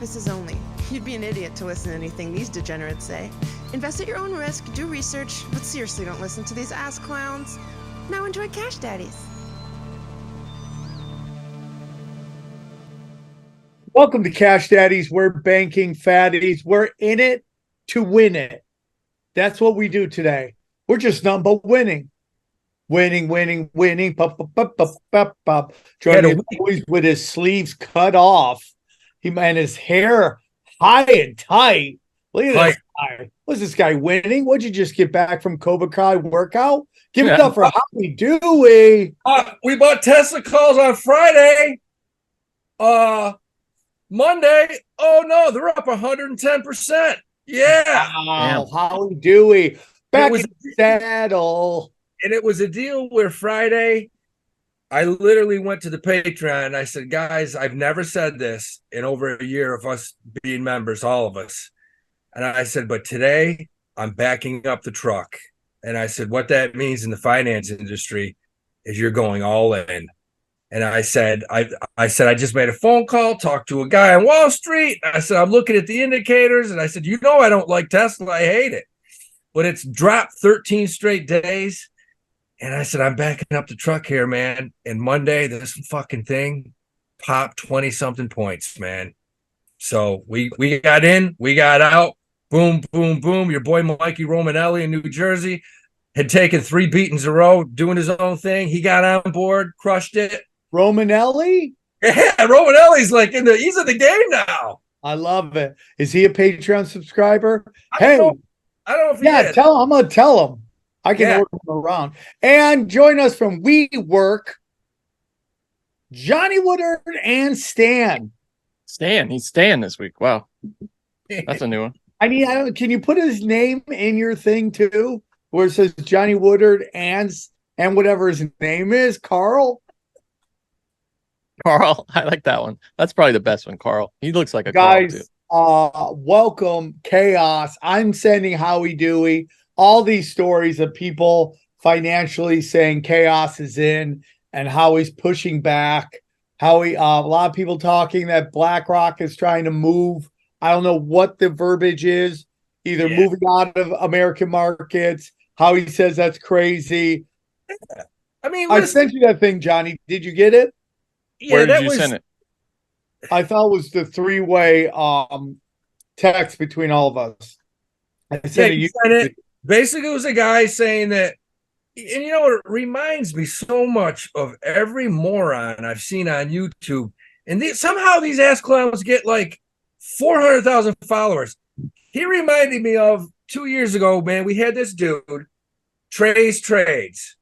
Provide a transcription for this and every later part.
purposes only. You'd be an idiot to listen to anything these degenerates say. Invest at your own risk, do research, but seriously don't listen to these ass clowns. Now enjoy Cash Daddies. Welcome to Cash Daddies. We're banking fatties. We're in it to win it. That's what we do today. We're just nothing but winning. Winning. Johnny always with his sleeves cut off. And his hair high and tight. Look at this guy. What's this guy winning? What'd you just get back from Cobra Kai workout? Give it up for Howie, Dewey. We bought Tesla calls on Friday. Monday. Oh no, they're up 110%. Yeah. Wow, Howie, Dewey. Back in the saddle. And it was a deal where Friday, I literally went to the Patreon and I said, guys, I've never said this in over a year of us being members, all of us. And I said, but today I'm backing up the truck. And I said, what that means in the finance industry is you're going all in. And I said, I just made a phone call, talked to a guy on Wall Street. I said, I'm looking at the indicators. And I said, I don't like Tesla. I hate it. But it's dropped 13 straight days. And I said, I'm backing up the truck here, man. And Monday, this fucking thing popped 20-something points, man. So we got in, we got out. Boom, boom, boom. Your boy Mikey Romanelli in New Jersey had taken 3 beatings in a row, doing his own thing. He got on board, crushed it. Romanelli? Yeah, Romanelli's he's in the game now. I love it. Is he a Patreon subscriber? I don't know if he is. Tell him. I'm going to tell him. I can order him around. And join us from WeWork, Johnny Woodard and Stan. He's Stan this week. Wow. That's a new one. I mean, can you put his name in your thing too? Where it says Johnny Woodard and whatever his name is, Carl? Carl. I like that one. That's probably the best one, Carl. He looks like a guys. Carl too. Welcome, Chaos. I'm sending Howie Dewey all these stories of people financially saying chaos is in and how he's pushing back. A lot of people talking that BlackRock is trying to move. I don't know what the verbiage is, either moving out of American markets. Howie says that's crazy. I mean, I sent you that thing, Johnny. Did you get it? Yeah, where did you send it? I thought it was the 3-way text between all of us. I sent it. Basically, it was a guy saying that, and it reminds me so much of every moron I've seen on YouTube. And somehow these ass clowns get 400,000 followers. He reminded me of 2 years ago, man. We had this dude, Trey's Trades.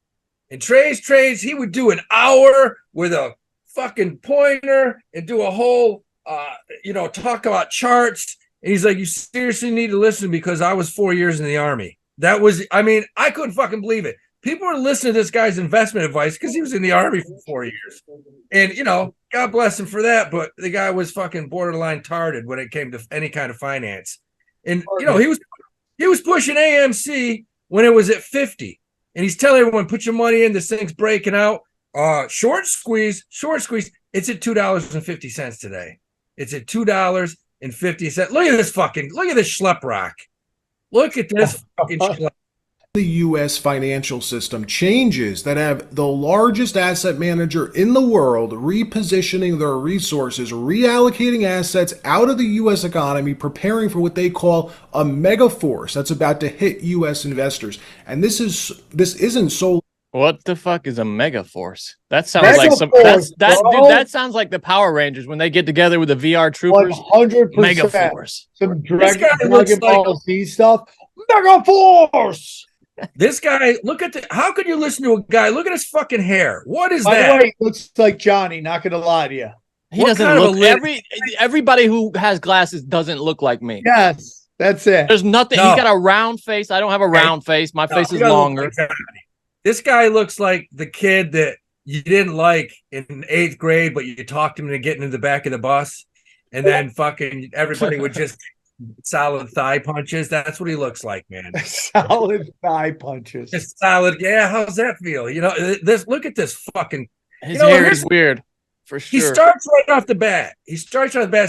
And Trey's Trades, he would do an hour with a fucking pointer and do a whole, talk about charts. And he's like, you seriously need to listen because I was 4 years in the Army. I couldn't fucking believe it. People were listening to this guy's investment advice because he was in the Army for 4 years. And, God bless him for that. But the guy was fucking borderline tarded when it came to any kind of finance. And, he was pushing AMC when it was at 50. And he's telling everyone, put your money in. This thing's breaking out. Short squeeze. It's at $2.50 today. It's at $2.50. Look at this schlep rock. Look at this fucking schlep. The U.S. financial system changes that have the largest asset manager in the world repositioning their resources, reallocating assets out of the U.S. economy, preparing for what they call a mega force that's about to hit U.S. investors. And this isn't so. What the fuck is a mega force? That sounds that sounds like the Power Rangers when they get together with the VR troopers. 100%. Mega force. Some Dragon Ball Z stuff. Mega force. This guy, how could you listen to a guy? Look at his fucking hair. What is that? By the way, he looks like Johnny, not gonna lie to you. He doesn't look everybody who has glasses doesn't look like me. Yes, that's it. There's nothing. He's got a round face. I don't have a round face. My face is longer. This guy looks like the kid that you didn't like in 8th grade, but you talked him into getting in the back of the bus, and then fucking everybody would just solid thigh punches. That's what he looks like, man. Solid thigh punches. Just solid. Yeah, how's that feel? Look at this fucking. His hair is weird, for sure. He starts right off the bat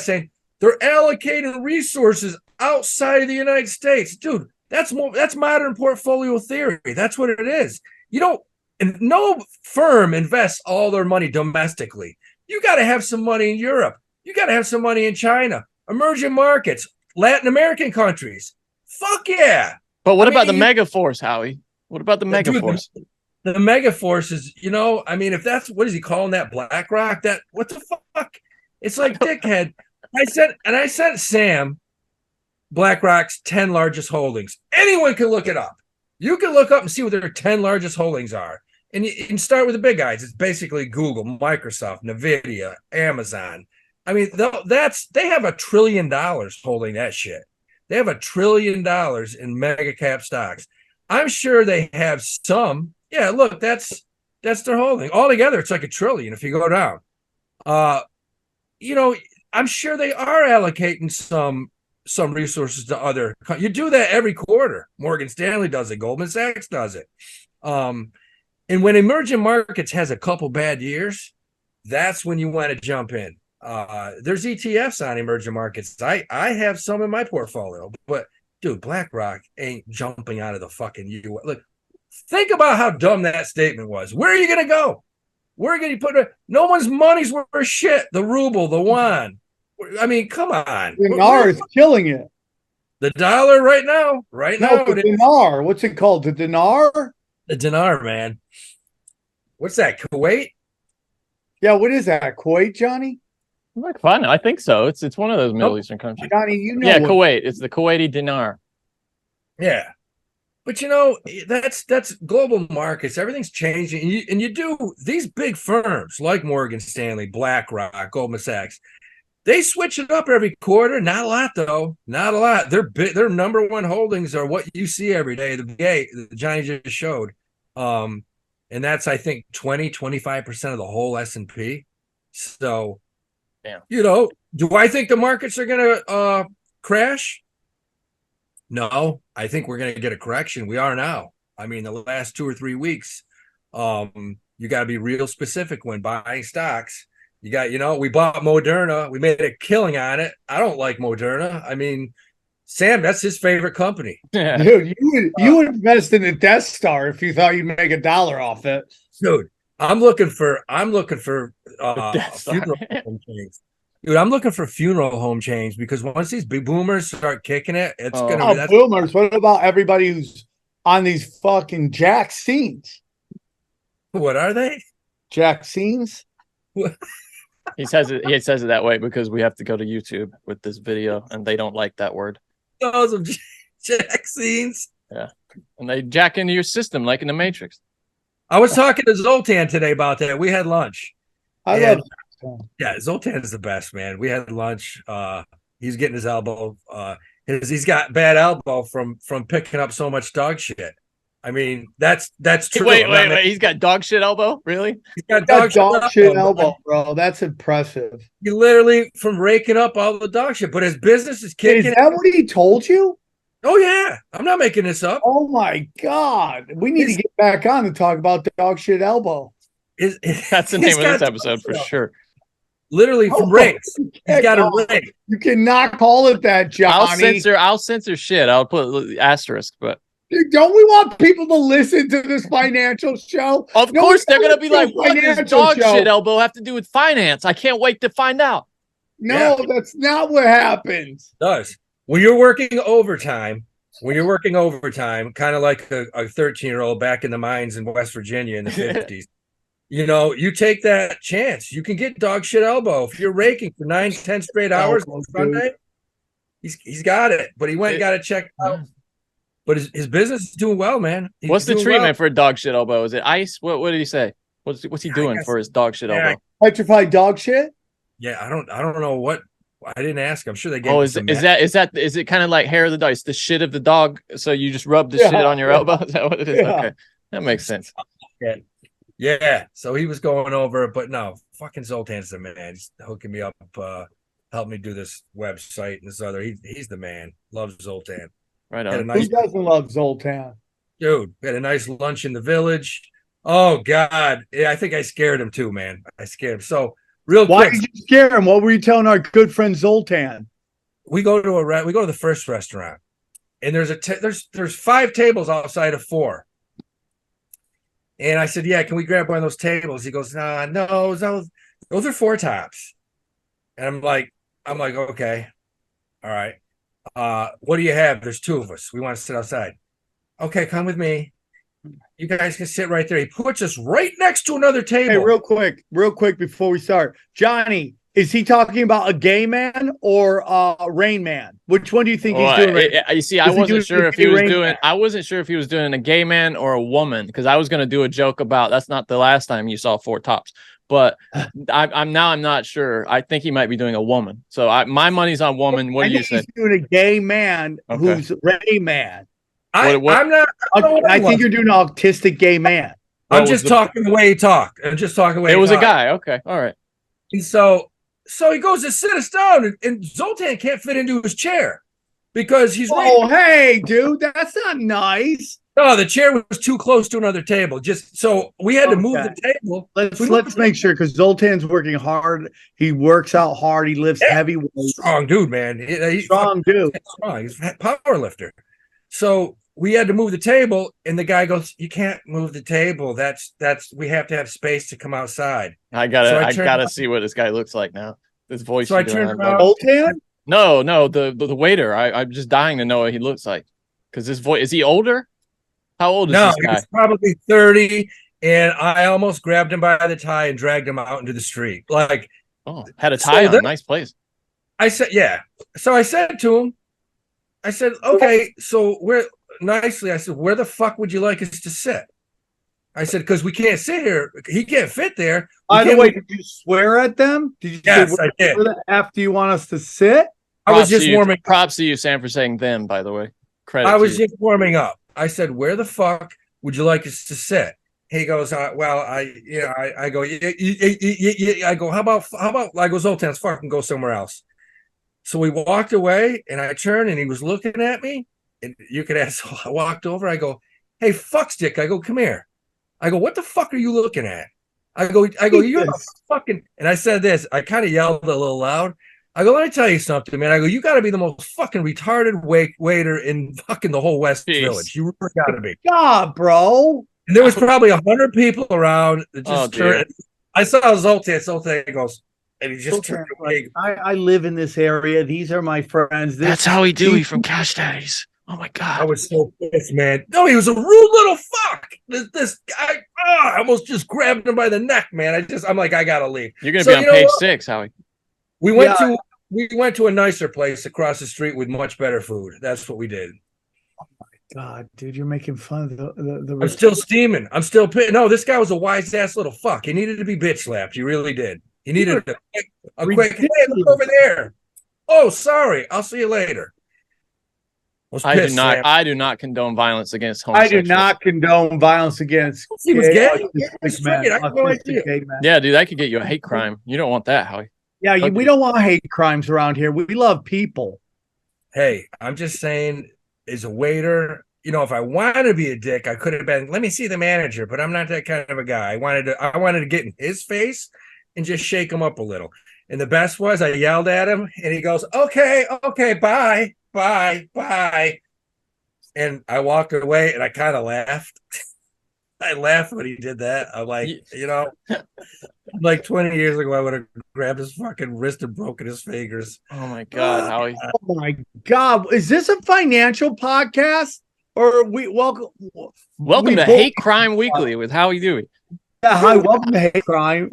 saying, They're allocating resources outside of the United States. Dude, that's modern portfolio theory. That's what it is. And no firm invests all their money domestically. You got to have some money in Europe. You got to have some money in China, emerging markets, Latin American countries. Fuck yeah. But what about the mega force, Howie? What about the mega force? The mega force is, if that's, what is he calling that, BlackRock? What the fuck? It's like dickhead. I sent Sam BlackRock's 10 largest holdings. Anyone can look it up. You can look up and see what their 10 largest holdings are. And you can start with the big guys. It's basically Google, Microsoft, Nvidia, Amazon. I mean, they have $1 trillion holding that shit. They have $1 trillion in mega cap stocks. I'm sure they have some. Yeah, look, that's their holding. Altogether, it's like $1 trillion if you go down. I'm sure they are allocating some resources to other. You do that every quarter. Morgan Stanley does it. Goldman Sachs does it. And when emerging markets has a couple bad years, that's when you want to jump in. There's ETFs on emerging markets. I have some in my portfolio, but dude, BlackRock ain't jumping out of the fucking U.S. Look, think about how dumb that statement was. Where are you going to go? Where are you going to put it? No one's money's worth shit. The ruble, the yuan. I mean, come on. The dinar is killing it. The dollar right now. The dinar. What's it called? The dinar? The dinar, man. What's that? Kuwait? Yeah, what is that? Kuwait, Johnny? Like fun. I think so. It's one of those Middle Eastern countries. Johnny, Yeah, Kuwait. It's the Kuwaiti dinar. Yeah. But that's global markets. Everything's changing. And you do these big firms like Morgan Stanley, BlackRock, Goldman Sachs. They switch it up every quarter. Not a lot, though. Not a lot. Their number one holdings are what you see every day. The Johnny just showed. And that's, I think, 25% of the whole S&P. So, damn. Do I think the markets are going to crash? No, I think we're going to get a correction. We are now. I mean, the last 2 or 3 weeks, you got to be real specific when buying stocks. You got, we bought Moderna. We made a killing on it. I don't like Moderna. I mean, Sam, that's his favorite company. Yeah. Dude, you would invest in the Death Star if you thought you'd make $1 off it. Dude, I'm looking for funeral home chains. Dude, I'm looking for funeral home chains because once these big boomers start kicking it, it's gonna be boomers. What about everybody who's on these fucking vaccines? What are they? Vaccines? He says it that way because we have to go to YouTube with this video and they don't like that word. Those of vaccines. Yeah. And they jack into your system like in the Matrix. I was talking to Zoltan today about that. We had lunch. I love Zoltan. Yeah, Zoltan is the best, man. We had lunch. He's getting his elbow. He's got bad elbow from picking up so much dog shit. I mean, that's true. Wait. He's got dog shit elbow? Really? He's got dog shit elbow, bro. That's impressive. He literally from raking up all the dog shit, but his business is kicking. Is that what he told you? Oh yeah, I'm not making this up. Oh my god, we need to get back on and talk about dog shit elbow. That's the name of this episode for sure. Literally from rakes. He's got a rake. You cannot call it that, Johnny. I'll censor shit. I'll put asterisk, but. Don't we want people to listen to this financial show? Of course, they're going to be like, what does dog shit elbow have to do with finance? I can't wait to find out. No, that's not what happens. It does. When you're working overtime, kind of like a 13-year-old back in the mines in West Virginia in the 50s, you take that chance. You can get dog shit elbow. If you're raking for 9-10 straight hours on Sunday, he's got it. But he went and got it checked out. But his business is doing well, man. What's the treatment for a dog shit elbow? Is it ice? What did he say? What's he doing for his dog shit elbow? Petrified dog shit? Yeah, I don't know what. I didn't ask. I'm sure they gave. Oh, is it kind of like hair of the dog? It's the shit of the dog. So you just rub the shit on your elbow. Is that what it is? Yeah. Okay, that makes sense. Yeah. So he was going over, but no, fucking Zoltan's the man. He's hooking me up, helped me do this website and this other. He's the man. Loves Zoltan. Right on. Who doesn't love Zoltan? Dude, we had a nice lunch in the village. Oh God, yeah, I think I scared him too, man. I scared him. So Real Why quick. did you scare him? What were you telling our good friend Zoltan? We go to the first restaurant, and there's 5 tables outside of 4. And I said, yeah, can we grab one of those tables? He goes, nah, no, those are 4 tops. And I'm like, okay, all right. What do you have? There's 2 of us. We want to sit outside. Okay, come with me. You guys can sit right there. He puts us right next to another table. Hey, real quick before we start, Johnny, is he talking about a gay man or Rain Man? Which one do you think he's doing? You see, I wasn't sure if he was doing. I wasn't sure if he was doing a gay man or a woman, because I was going to do a joke about that's not the last time you saw 4 tops. But I'm not sure. I think he might be doing a woman. So my money's on woman. What do you say? He's doing a gay man who's Rain Man. I'm not. I think you're doing an autistic gay man. I'm just talking the way he talked. I'm just talking the way it he was talked. a guy. Okay, all right. And so he goes to sit us down, and Zoltan can't fit into his chair because he's. Oh, hey, dude, that's not nice. No, the chair was too close to another table. Just so we had to move the table. Let's make sure, because Zoltan's working hard. He works out hard. He lifts heavy weights. Strong dude, man. He's strong dude. Strong. He's a power lifter. So we had to move the table, and the guy goes, "You can't move the table. That's we have to have space to come outside." I gotta see what this guy looks like now. This voice. So I turned around. Zoltan? No, the waiter. I'm just dying to know what he looks like, because this voice, is he older? How old is this guy? He's probably 30, and I almost grabbed him by the tie and dragged him out into the street. Like, had a tie on. Nice place. I said, yeah. So I said to him, I said, okay, so where the fuck would you like us to sit? I said, because we can't sit here. He can't fit there. By the way, did you swear at them? Did you yes, say, I did. Where the F do you want us to sit? I was just warming. Props to you, Sam, for saying them, by the way. Credit. I was just warming up. I said, where the fuck would you like us to sit? He goes, I go, I go, how about, I go, Zoltan's fucking go somewhere else. So we walked away, and I turned, and he was looking at me, and you could ask, so I walked over, I go, hey, fuckstick. I go, come here. I go, what the fuck are you looking at? I go, you're a fucking, and I said this, I kind of yelled a little loud. I go, let me tell you something, man. I go, you got to be the most fucking retarded waiter in fucking the whole West Village. You really got to be. God, bro. And there was probably 100 people around that just turned. I saw Zoltan goes, and he just turned away. I live in this area. These are my friends. That's Howie Dewey from Cash Daddies. Oh my God. I was so pissed, man. No, he was a rude little fuck. This guy, I almost just grabbed him by the neck, man. I'm like, I gotta leave. You're gonna be on page 6, Howie. We went to a nicer place across the street with much better food. That's what we did. Oh my God, dude, you're making fun of the I'm still steaming. I'm still no, this guy was a wise ass little fuck. He needed to be bitch slapped. He really did. He needed a quick, hey, look over there. Oh, sorry. I'll see you later. I do not condone violence against homosexuals. I do not condone violence against. He was gay. Yeah, dude, that could get you a hate crime. You don't want that, Howie. Yeah, we don't want hate crimes around here. We love people. Hey, I'm just saying, as a waiter, if I wanted to be a dick, I could have been, let me see the manager, but I'm not that kind of a guy. I wanted to get in his face and just shake him up a little. And the best was, I yelled at him, and he goes, okay, bye. And I walked away, and I kind of laughed. I laughed when he did that. I'm like, like 20 years ago, I would have grabbed his fucking wrist and broken his fingers. Oh my God, Howie! Oh my God, is this a financial podcast or we welcome to Hate Crime Weekly with Howie Dewey? Yeah, hi, welcome to Hate Crime.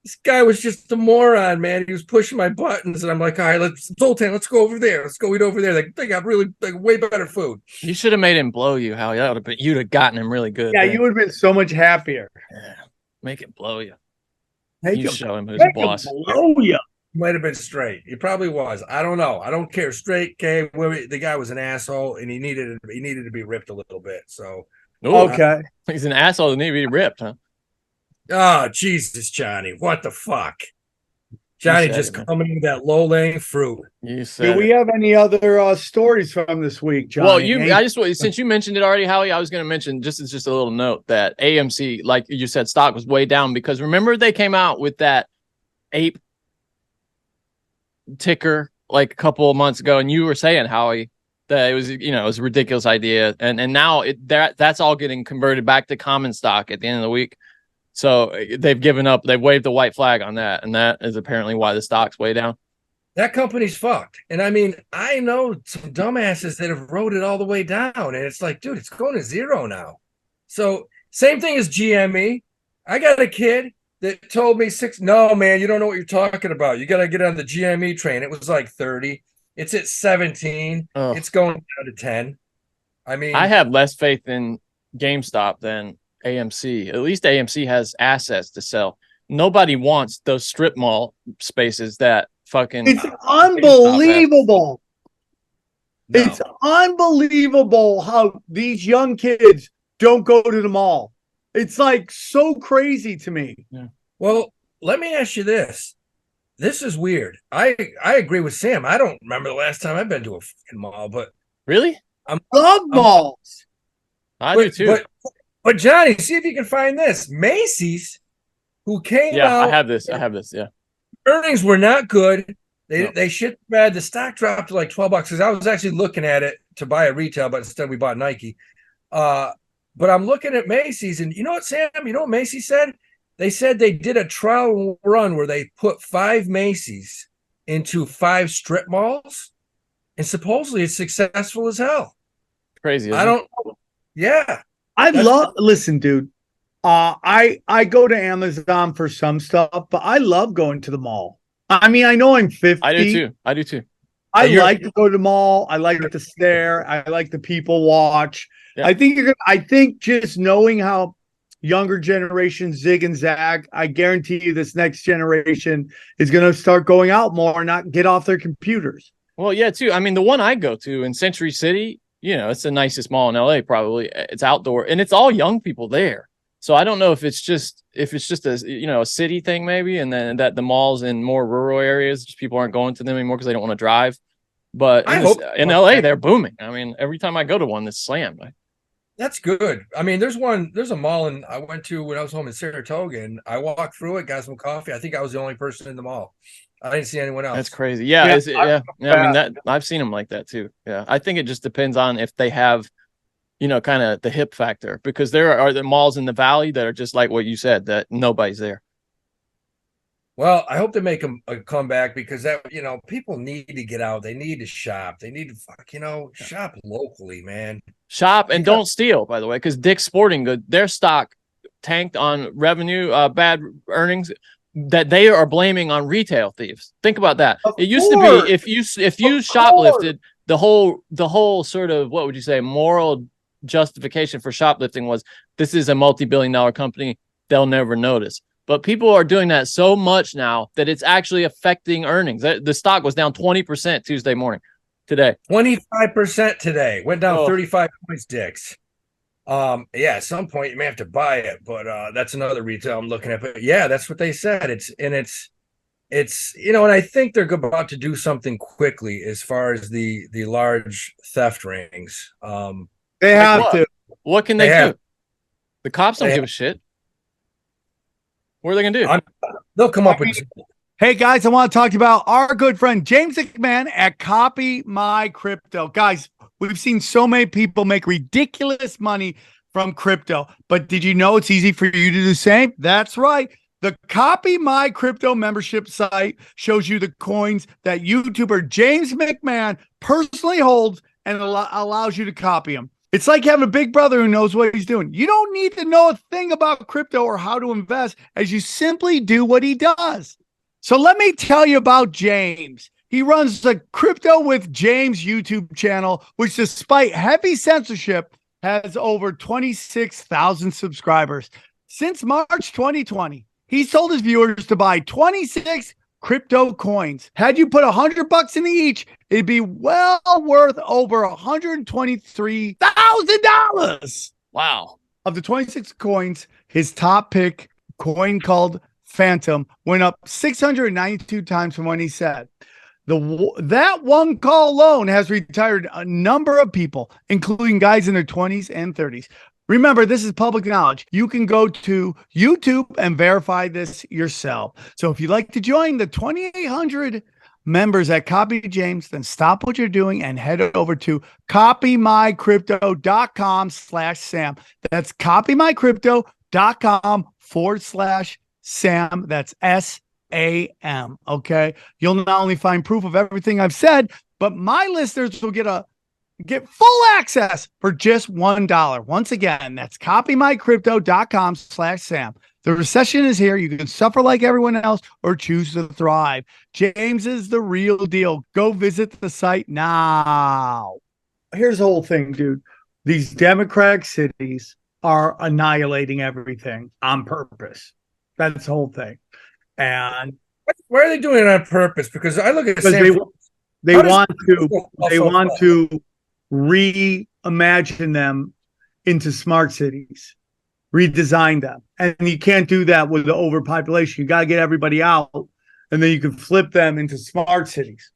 This guy was just a moron, man. He was pushing my buttons, and I'm like, all right, Zoltan, let's go over there. Let's go eat over there. They got really way better food. You should have made him blow you, Howie. You'd have gotten him really good. Yeah, you would have been so much happier. Yeah, make it blow you. You show him who's boss. Blow you. He might have been straight. He probably was. I don't know. I don't care. Straight, gay. The guy was an asshole, and he needed to be ripped a little bit. So okay, he's an asshole that need to be ripped, huh? Oh, Jesus, Johnny. What the fuck? Johnny just coming in that low-lying fruit. You said. Do we have any other stories from this week, Johnny? Well, since you mentioned it already, Howie, I was going to mention just a little note that AMC, like you said, stock was way down because remember they came out with that ape ticker like a couple of months ago, and you were saying, Howie, that it was it was a ridiculous idea, and now that's all getting converted back to common stock at the end of the week. So they've given up. They've waved the white flag on that, and that is apparently why the stock's way down. That company's fucked. And I mean, I know some dumbasses that have rode it all the way down, and it's like, dude, it's going to zero now. So same thing as GME. I got a kid that told me no, man, you don't know what you're talking about. You got to get on the GME train. It was like 30. It's at 17. Oh. It's going down to 10. I mean, I have less faith in GameStop than AMC. At least AMC has assets to sell. Nobody wants those strip mall spaces that fucking. It's unbelievable. No. It's unbelievable how these young kids don't go to the mall. It's like so crazy to me. Yeah. Well, let me ask you this. This is weird. I agree with Sam. I don't remember the last time I've been to a fucking mall, but really, I love malls. I do too. But Johnny, see if you can find this. Macy's, who came out. I have this. Yeah. Earnings were not good. They shit bad. The stock dropped to like $12 because I was actually looking at it to buy a retail, but instead we bought Nike. But I'm looking at Macy's, and you know what, Sam? You know what Macy's said? They said they did a trial run where they put 5 Macy's into 5 strip malls, and supposedly it's successful as hell. Crazy. I don't know. Yeah. Listen, dude. I go to Amazon for some stuff, but I love going to the mall. I mean, I know I'm 50. I do too. I like to go to the mall. I like to stare. I like the people watch. Yeah. I think just knowing how younger generations zig and zag, I guarantee you this next generation is going to start going out more and not get off their computers. Well, yeah, too. I mean, the one I go to in Century City, it's the nicest mall in LA, probably. It's outdoor, and it's all young people there. So I don't know if it's just a a city thing maybe, and then that the malls in more rural areas, just people aren't going to them anymore because they don't want to drive. But in LA, they're booming. I mean, every time I go to one, it's slammed. That's good. I mean, there's a mall I went to when I was home in Saratoga, and I walked through it, got some coffee. I think I was the only person in the mall. I didn't see anyone else. That's crazy. Yeah. I mean, I've seen them like that too. Yeah. I think it just depends on if they have, kind of the hip factor, because there are the malls in the valley that are just like what you said, that nobody's there. Well, I hope they make a comeback because that, people need to get out. They need to shop. They need to shop locally, man. Shop and don't steal, by the way, because Dick's Sporting Goods, their stock tanked on revenue, bad earnings that they are blaming on retail thieves. Think about that. It used to be if you shoplifted, the whole sort of, what would you say, moral justification for shoplifting was, this is a multi-billion-dollar company, they'll never notice. But people are doing that so much now that it's actually affecting earnings. The stock was down 20% Tuesday morning today. 25% today. Went down 35 points, Dicks. At some point you may have to buy it, but that's another retail I'm looking at. But yeah, that's what they said. It's and I think they're about to do something quickly as far as the large theft rings. They have to. What can they do? The cops don't give a shit. What are they gonna do? They'll come up with. Hey guys, I want to talk about our good friend James McMahon at Copy My Crypto. Guys, we've seen so many people make ridiculous money from crypto, but did you know it's easy for you to do the same? That's right. The Copy My Crypto membership site shows you the coins that YouTuber James McMahon personally holds and allows you to copy them. It's like having a big brother who knows what he's doing. You don't need to know a thing about crypto or how to invest, as you simply do what he does. So let me tell you about James. He runs the Crypto with James YouTube channel, which despite heavy censorship has over 26,000 subscribers. Since March 2020, he's told his viewers to buy 26 crypto coins. Had you put $100 in each, it'd be well worth over $123,000. Wow. Of the 26 coins, his top pick coin called Phantom went up 692 times from when he said. That one call alone has retired a number of people, including guys in their 20s and 30s. Remember, this is public knowledge. You can go to YouTube and verify this yourself. So if you'd like to join the 2,800 members at Copy James, then stop what you're doing and head over to copymycrypto.com/Sam. That's copymycrypto.com/Sam. That's SAM. Okay. You'll not only find proof of everything I've said, but my listeners will get full access for just $1. Once again, that's copymycrypto.com/Sam. The recession is here. You can suffer like everyone else or choose to thrive. James is the real deal. Go visit the site now. Here's the whole thing, dude. These Democratic cities are annihilating everything on purpose. That's the whole thing. And why are they doing it on purpose? Because I look at they want to reimagine them into smart cities, redesign them. And you can't do that with the overpopulation. You got to get everybody out, and then you can flip them into smart cities.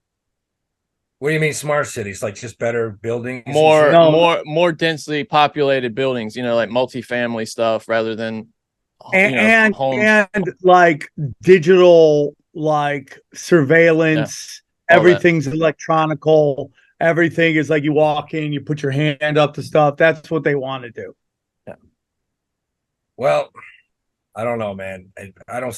What do you mean smart cities? Like just better buildings? More densely populated buildings, like multifamily stuff rather than and homes. And like digital, like surveillance, everything's electronical. Everything is like you walk in, you put your hand up to stuff. That's what they want to do. Yeah. Well, I don't know, man. I don't,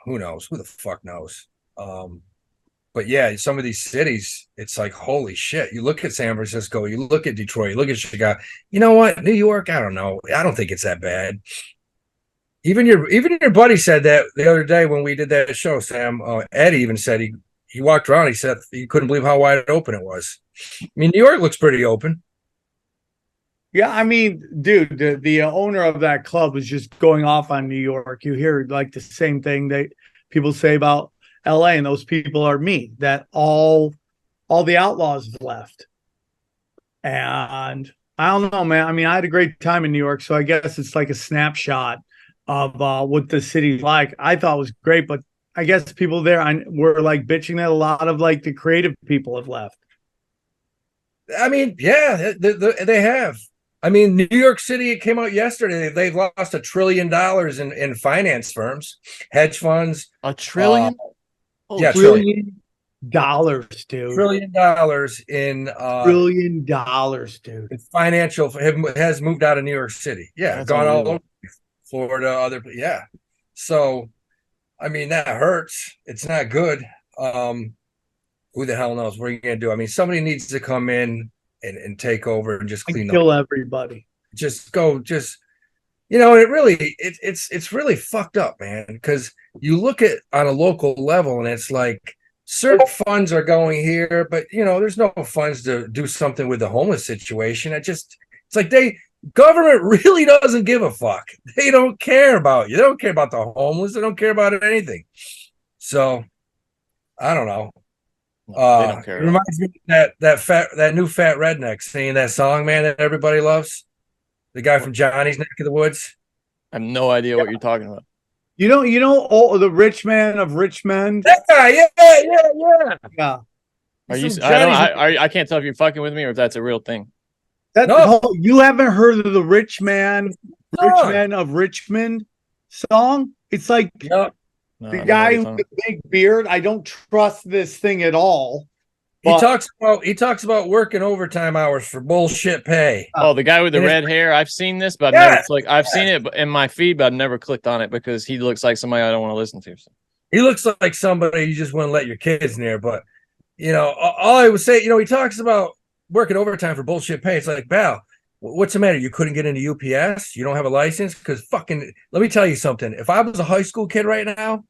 who knows? Who the fuck knows? But yeah, some of these cities, it's like, holy shit. You look at San Francisco, you look at Detroit, you look at Chicago. You know what? New York, I don't know. I don't think it's that bad. Even your buddy said that the other day when we did that show, Sam. Ed even said he walked around. He said he couldn't believe how wide open it was. I mean, New York looks pretty open. Yeah, I mean, dude, the owner of that club was just going off on New York. You hear like the same thing that people say about LA, and those people are me. That all the outlaws have left. And I don't know, man. I mean, I had a great time in New York, so I guess it's like a snapshot of what the city's like. I thought it was great, but I guess people there were like bitching that a lot of like the creative people have left. I mean, yeah, they have. I mean, New York City, it came out yesterday. They've lost $1 trillion in finance firms, hedge funds. $1 trillion? Yeah, $1 trillion, dude. $1 trillion in $1 trillion, dude. Financial has moved out of New York City. Yeah, that's gone all over Florida, so I mean, that hurts. It's not good. Who the hell knows? What are you gonna do? I mean, somebody needs to come in and take over and just kill everybody. It really it's really fucked up, man. Because you look at on a local level and it's like certain funds are going here, but there's no funds to do something with the homeless situation. It's like government really doesn't give a fuck. They don't care about you. They don't care about the homeless. They don't care about anything. So I don't know. They don't care. It reminds me of that new fat redneck singing that song, man, that everybody loves. The guy from Johnny's Neck of the Woods. I have no idea what you're talking about. You know, the rich man of Richmond. That guy, yeah. Are you? Johnny's- I can't tell if you're fucking with me or if that's a real thing. No, you haven't heard of the Rich Man of Richmond song? It's like the guy with the big beard. I don't trust this thing at all. He talks about working overtime hours for bullshit pay. Oh, the guy with the red hair. I've seen this, but I've seen it in my feed, but I've never clicked on it because he looks like somebody I don't want to listen to. So. He looks like somebody you just wouldn't let your kids near. But all I would say, he talks about working overtime for bullshit pay. It's like, Val, what's the matter? You couldn't get into UPS? You don't have a license? Because let me tell you something. If I was a high school kid right now,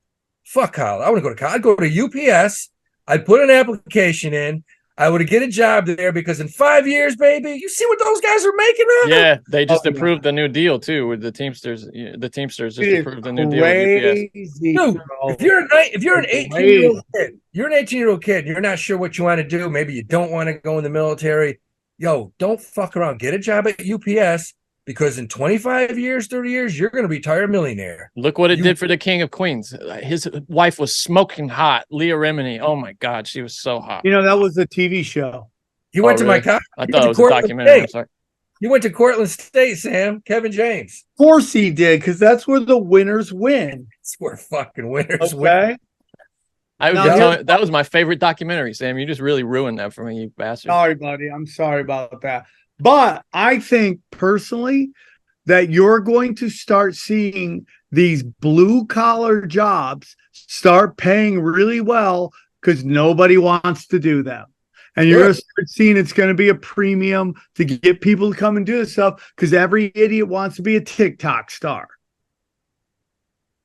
fuck college. I wouldn't go to college. I'd go to UPS. I'd put an application in. I would get a job there because in 5 years, baby, you see what those guys are making now? Yeah, they just approved the new deal too with the Teamsters. The Teamsters just approved the new deal with UPS. Dude, if you're an 18-year-old kid, you're an 18-year-old kid, and you're not sure what you want to do. Maybe you don't want to go in the military. Yo, don't fuck around. Get a job at UPS. because in 25 years, 30 years, you're going to retire a millionaire. Look what it did for the King of Queens. His wife was smoking hot. Leah Remini. Oh my God, she was so hot. You know, that was a TV show. He went to really? my college. I thought it was a documentary. I'm sorry. He went to Cortland State, Sam. Kevin James. Of course he did, because that's where the winners win. That's where fucking winners win. Okay. That was my favorite documentary, Sam. You just really ruined that for me, you bastard. Sorry, buddy. I'm sorry about that. But I think personally that you're going to start seeing these blue collar jobs start paying really well because nobody wants to do them. And you're going to start seeing it's going to be a premium to get people to come and do this stuff because every idiot wants to be a TikTok star.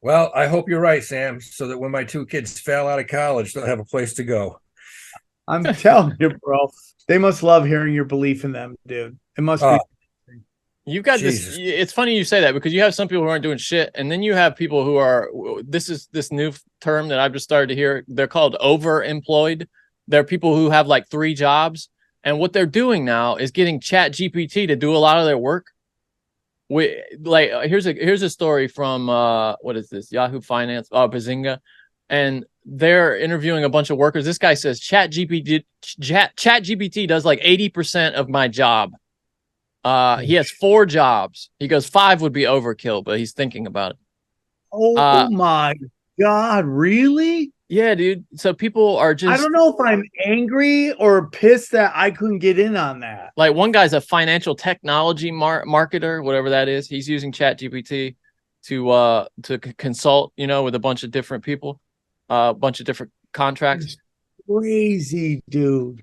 Well, I hope you're right, Sam, so that when my two kids fail out of college, they'll have a place to go. I'm telling you, bro. They must love hearing your belief in them, dude. It must be. You've got Jesus. This. It's funny you say that because you have some people who aren't doing shit, and then you have people who are. This is this new term that I've just started to hear. They're called overemployed. They're people who have like 3 jobs, and what they're doing now is getting Chat GPT to do a lot of their work. Here's a story from what is this? Yahoo Finance, Bazinga, and they're interviewing a bunch of workers. This guy says Chat GPT does like 80% of my job. He has 4 jobs. He goes 5 would be overkill, but he's thinking about it. Oh my God, really? Yeah, dude. So people are just. I don't know if I'm angry or pissed that I couldn't get in on that. Like one guy's a financial technology marketer, whatever that is. He's using ChatGPT to consult, with a bunch of different people, a bunch of different contracts. Crazy, dude.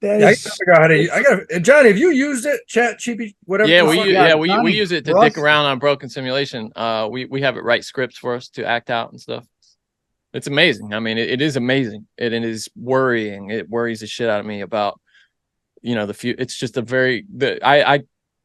I gotta figure out how to. Johnny, have you used it? ChatGPT, whatever. Yeah, we use it to dick around on Broken Simulation. We have it write scripts for us to act out and stuff. It's amazing. I mean, it is amazing. It is worrying. It worries the shit out of me about, the few. It's just it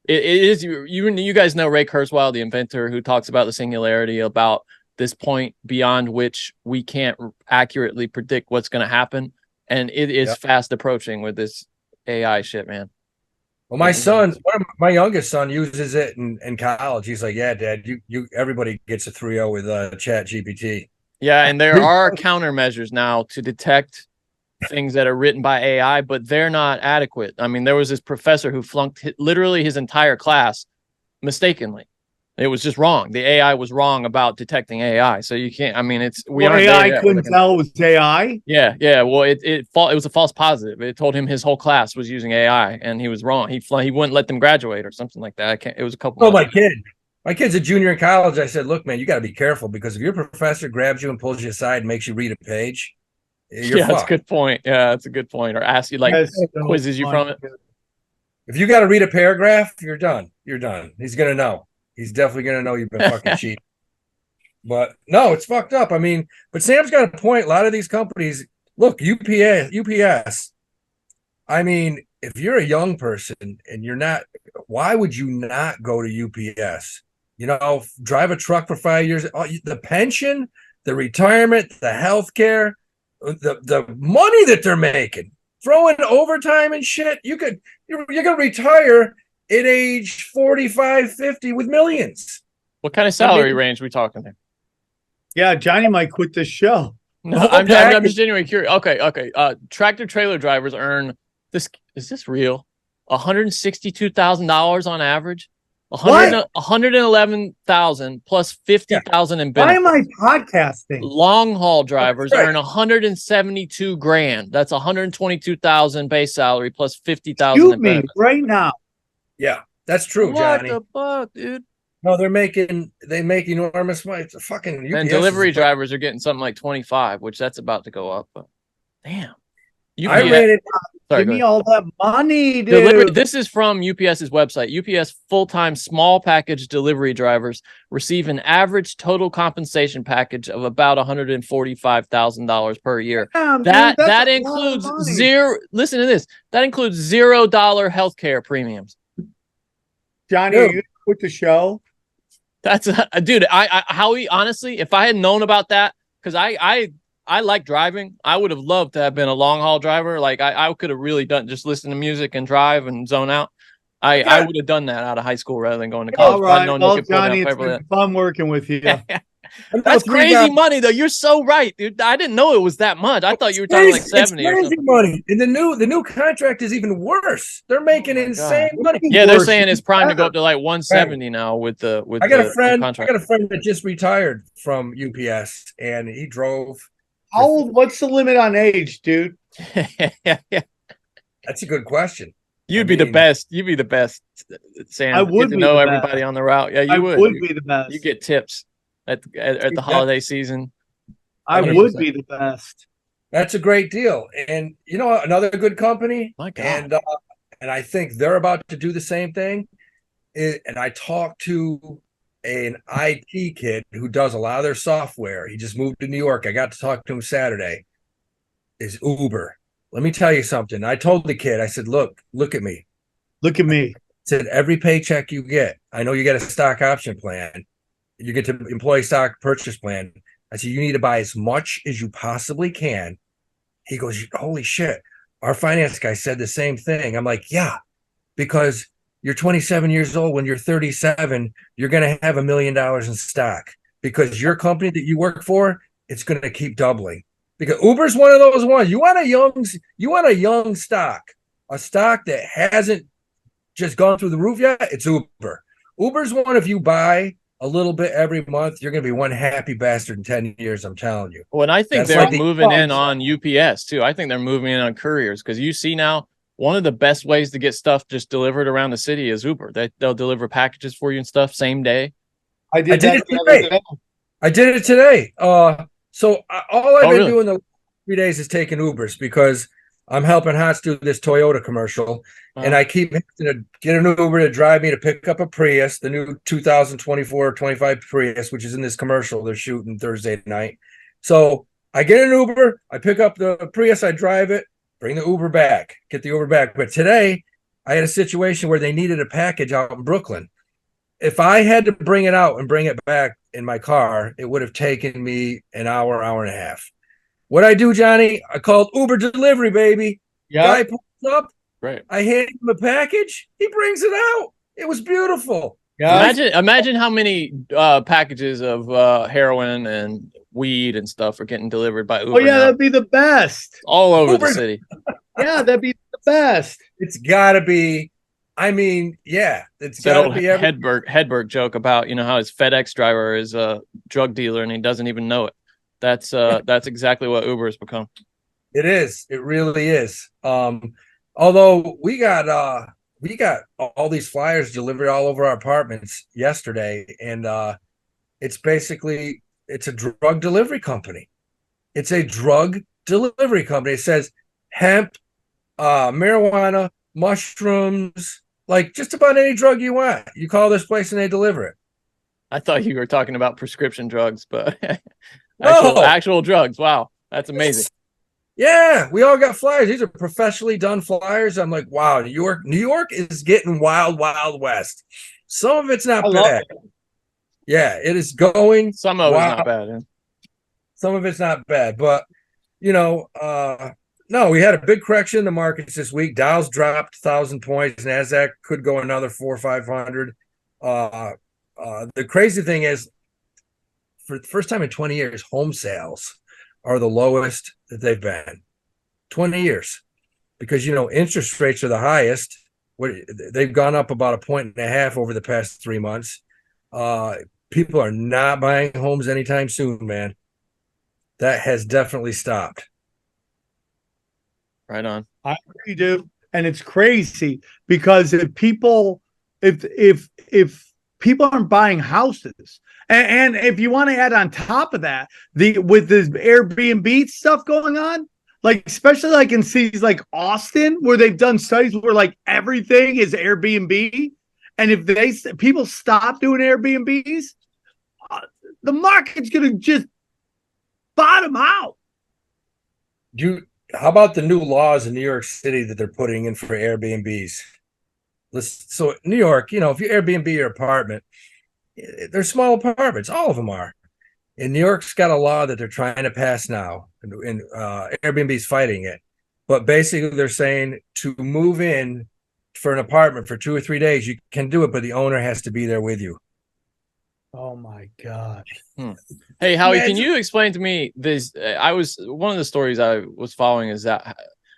is. You guys know Ray Kurzweil, the inventor, who talks about the singularity, about this point beyond which we can't accurately predict what's going to happen, and it is fast approaching with this AI shit, man. Well, my youngest son uses it in college. He's like, "Yeah, Dad, everybody gets a 3.0 with ChatGPT." Yeah, and there are countermeasures now to detect things that are written by AI, but they're not adequate. I mean, there was this professor who flunked literally his entire class mistakenly. It was just wrong. The AI was wrong about detecting AI. So you can't. I mean, AI couldn't tell it was AI. Yeah. Well, it was a false positive. It told him his whole class was using AI, and he was wrong. He wouldn't let them graduate or something like that. It was a couple. Oh, my kid's a junior in college. I said, look, man, you got to be careful because if your professor grabs you and pulls you aside and makes you read a page, you're fucked. That's a good point. Yeah, that's a good point. Or ask you quizzes you from it. If you got to read a paragraph, you're done. You're done. He's gonna know. He's definitely gonna know you've been fucking cheating. But no, it's fucked up. I mean, but Sam's got a point. A lot of these companies, look, UPS. I mean, if you're a young person and you're not, why would you not go to UPS? Drive a truck for 5 years. The pension, the retirement, the health care, the money that they're making, throw in overtime and shit. You're going to retire at age 45, 50 with millions. What kind of salary range are we talking here? Yeah, Johnny might quit this show. No, I'm just genuinely curious. Okay. Tractor trailer drivers earn this. Is this real? $162,000 on average. 111,000 plus 50,000 in benefits. Why am I podcasting? Long haul drivers earn 172 grand. That's 122,000 base salary plus 50,000 in benefits. Right now. Yeah, that's true, Johnny. What the fuck, dude? No, they make enormous money. It's a fucking UPS. And delivery drivers are getting something like 25, which that's about to go up. But damn. I read it. Give me all that money, dude. This is from UPS's website. UPS full-time small package delivery drivers receive an average total compensation package of about $145,000 per year. Damn, that includes zero. Listen to this. That includes $0 healthcare premiums. Johnny, are you gonna quit the show? That's dude. Howie, honestly, if I had known about that, because I like driving. I would have loved to have been a long haul driver. Like I could have really just listen to music and drive and zone out. I would have done that out of high school rather than going to All college. right. Well, Pull down Johnny, it's paper been fun working with you. That's crazy money, though. You're so right, dude. I didn't know it was that much. I thought you were talking like 70 or something. Money. And the new contract is even worse. They're making insane money. Yeah, they're saying it's prime to go up to like 170 now with the I got a contract. that just retired from UPS, and he drove. How old? What's the limit on age, dude? That's a good question. You'd be the best. You'd be the best, Sam. I would know everybody on the route. Yeah, you would. I would be the best. You get tips at the holiday season. I 100%. would be the best. That's a great deal. And you know another good company? My God. And I think they're about to do the same thing. And I talked to an IT kid who does a lot of their software. He just moved to New York. I got to talk to him Saturday. Is Uber. Let me tell you something. I told the kid, I said, look at me. Look at me. I said, every paycheck you get, I know you get a stock option plan. You get to employee stock purchase plan. I said, you need to buy as much as you possibly can. He goes, holy shit. Our finance guy said the same thing. I'm like, yeah, because you're 27 years old. When you're 37, you're going to have $1 million in stock because your company that you work for, it's going to keep doubling. Because Uber's one of those ones. You want a young stock, a stock that hasn't just gone through the roof yet. It's Uber. Uber's one. If you buy a little bit every month, you're going to be one happy bastard in 10 years. I'm telling you. Well, and I think they're moving in on UPS too. I think they're moving in on couriers because you see now one of the best ways to get stuff just delivered around the city is Uber. They'll deliver packages for you and stuff same day. I did it today. I did it today. So all I've been doing the last 3 days is taking Ubers because I'm helping Hots do this Toyota commercial, and I keep having to get an Uber to drive me to pick up a Prius, the new 2024 or 25 Prius, which is in this commercial they're shooting Thursday night. So I get an Uber, I pick up the Prius, I drive it, bring the Uber back, get the Uber back. But today I had a situation where they needed a package out in Brooklyn. If I had to bring it out and bring it back in my car, it would have taken me an hour and a half. What I do, Johnny, I called Uber delivery, baby. Yeah. Guy pulls up. Right. I hand him a package. He brings it out. It was beautiful. Yeah. Imagine how many packages of heroin and weed and stuff are getting delivered by Uber. Oh yeah, now. that'd be the best. All over Uber. the city. Yeah, that'd be the best. It's got to be. I mean, yeah, it's That got to old be. Hedberg joke about how his FedEx driver is a drug dealer and he doesn't even know it. That's exactly what Uber has become. It is. It really is. Although we got all these flyers delivered all over our apartments yesterday, and it's a drug delivery company. It's a drug delivery company. It says hemp, marijuana, mushrooms, like just about any drug you want. You call this place and they deliver it. I thought you were talking about prescription drugs, but No. actual drugs. Wow, that's amazing. Yeah, we all got flyers. These are professionally done flyers. I'm like, wow, New York is getting wild, wild west. Some of it's not bad. Yeah, it is going. Some of it's not bad. Yeah. Some of it's not bad, but no, we had a big correction in the markets this week. Dow's dropped 1,000 points. NASDAQ could go another 400 or 500. The crazy thing is, for the first time in 20 years, home sales are the lowest that they've been. 20 years. Because, interest rates are the highest. They've gone up about 1.5 over the past 3 months. People are not buying homes anytime soon, man. That has definitely stopped. Right on. I agree, dude. And it's crazy because if people aren't buying houses, and if you want to add on top of that, with the Airbnb stuff going on, like especially like in cities like Austin, where they've done studies where like everything is Airbnb, and if people stop doing Airbnbs, the market's gonna just bottom out. How about the new laws in New York City that they're putting in for Airbnbs? So New York, if you Airbnb your apartment, they're small apartments. All of them are. And New York's got a law that they're trying to pass now, and Airbnb's fighting it. But basically, they're saying to move in for an apartment for 2 or 3 days, you can do it, but the owner has to be there with you. Oh my God. Hey, Howie, Man, can you explain to me this? One of the stories I was following is that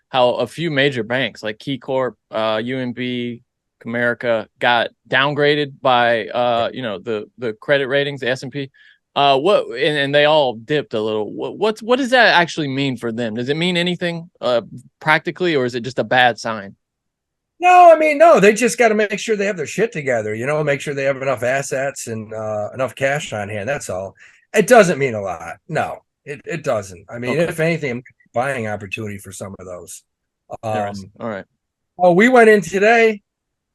how a few major banks like KeyCorp, UMB, Comerica got downgraded by the credit ratings, the S&P. And they all dipped a little. What does that actually mean for them? Does it mean anything practically, or is it just a bad sign? No, I mean, no, they just got to make sure they have their shit together, make sure they have enough assets and enough cash on hand. That's all. It doesn't mean a lot. No, it doesn't. I mean, if anything, buying opportunity for some of those. All right. Oh, we went in today